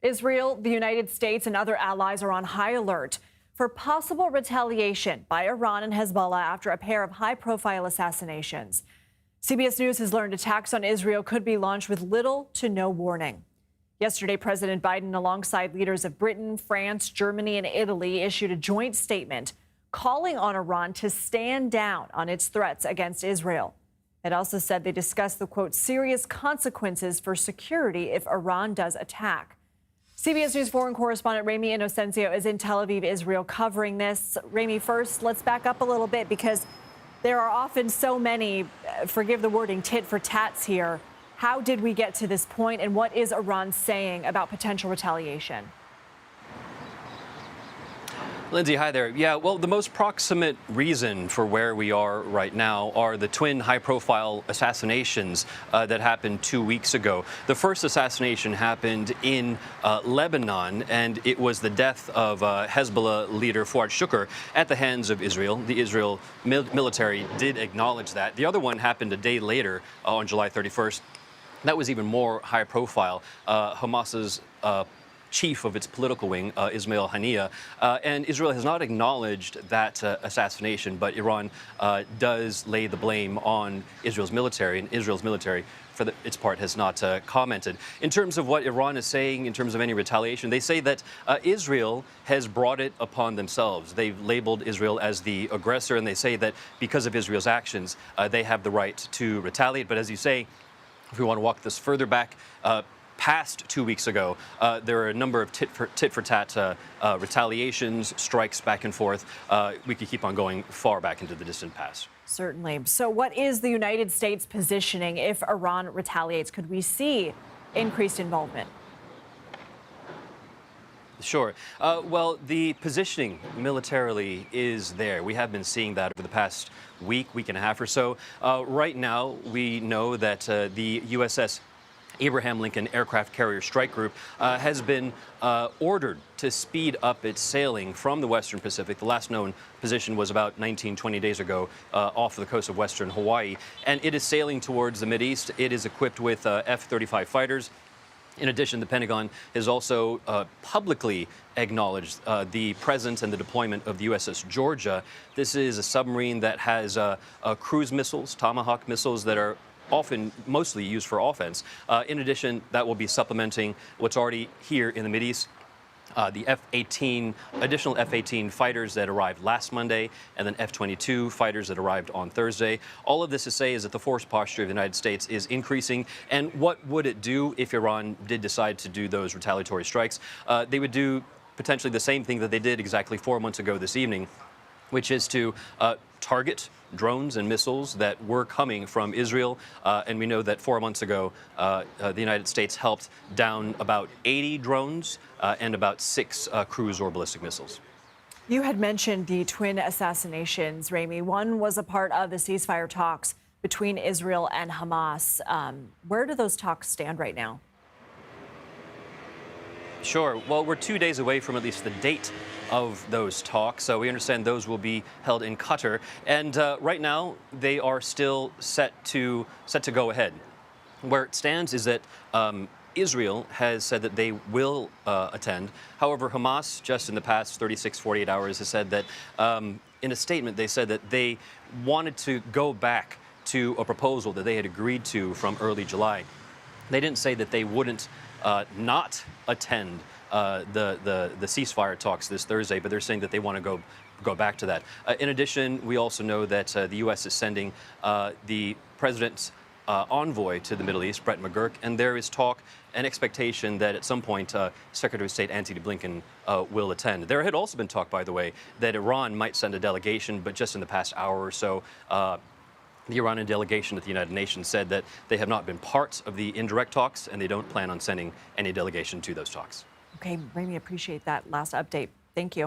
Israel, the United States, and other allies are on high alert for possible retaliation by Iran and Hezbollah after a pair of high-profile assassinations. CBS News has learned attacks on Israel could be launched with little to no warning. Yesterday, President Biden, alongside leaders of Britain, France, Germany, and Italy, issued a joint statement calling on Iran to stand down on its threats against Israel. It also said they discussed the, quote, serious consequences for security if Iran does attack. CBS News foreign correspondent Ramy Inocencio is in Tel Aviv, Israel, covering this. Ramy, first, let's back up a little bit because there are often so many, forgive the wording, tit for tats here. How did we get to this point, and what is Iran saying about potential retaliation? Lindsay, hi there. Yeah, well, the most proximate reason for where we are right now are the twin high-profile assassinations that happened 2 weeks ago. The first assassination happened in Lebanon, and it was the death of Hezbollah leader Fuad Shukr at the hands of Israel. The Israel military did acknowledge that. The other one happened a day later on July 31st. That was even more high-profile. Hamas's chief of its political wing, Ismail Haniyeh, and Israel has not acknowledged that assassination, but Iran does lay the blame on Israel's military, and Israel's military, for its part, has not commented. In terms of what Iran is saying, in terms of any retaliation, they say that Israel has brought it upon themselves. They've labeled Israel as the aggressor, and they say that because of Israel's actions, they have the right to retaliate. But as you say, if we want to walk this further back, past 2 weeks ago, there are a number of tit-for-tat retaliations, strikes back and forth. We could keep on going far back into the distant past. Certainly. So what is the United States positioning if Iran retaliates? Could we see increased involvement? Sure. Well, the positioning militarily is there. We have been seeing that over the past week and a half or so. Right now, we know that the USS Abraham Lincoln Aircraft Carrier Strike Group has been ordered to speed up its sailing from the Western Pacific. The last known position was about 20 days ago off the coast of Western Hawaii, and it is sailing towards the Mideast. It is equipped with F-35 fighters. In addition, the Pentagon has also publicly acknowledged the presence and the deployment of the USS Georgia. This is a submarine that has cruise missiles, Tomahawk missiles that are mostly used for offense. In addition, that will be supplementing what's already here in the Mideast. The additional F-18 fighters that arrived last Monday, and then F-22 fighters that arrived on Thursday. All of this to say is that the force posture of the United States is increasing. And what would it do if Iran did decide to do those retaliatory strikes? They would do potentially the same thing that they did exactly 4 months ago this evening, which is to target drones and missiles that were coming from Israel. And we know that 4 months ago, the United States helped down about 80 drones and about 6 cruise or ballistic missiles. You had mentioned the twin assassinations, Ramy. One was a part of the ceasefire talks between Israel and Hamas. Where do those talks stand right now? Sure. Well, we're 2 days away from at least the date of those talks. So we understand those will be held in Qatar. And right now, they are still set to go ahead. Where it stands is that Israel has said that they will attend. However, Hamas, just in the past 36, 48 hours, has said that in a statement, they said that they wanted to go back to a proposal that they had agreed to from early July. They didn't say that they wouldn't not attend the ceasefire talks this Thursday, but they're saying that they want to go back to that. In addition, we also know that the U.S. is sending the president's envoy to the Middle East, Brett McGurk, and there is talk and expectation that at some point Secretary of State Antony Blinken will attend. There had also been talk, by the way, that Iran might send a delegation, but just in the past hour or so, the Iranian delegation at the United Nations said that they have not been part of the indirect talks, and they don't plan on sending any delegation to those talks. Okay, Ramy, appreciate that last update. Thank you.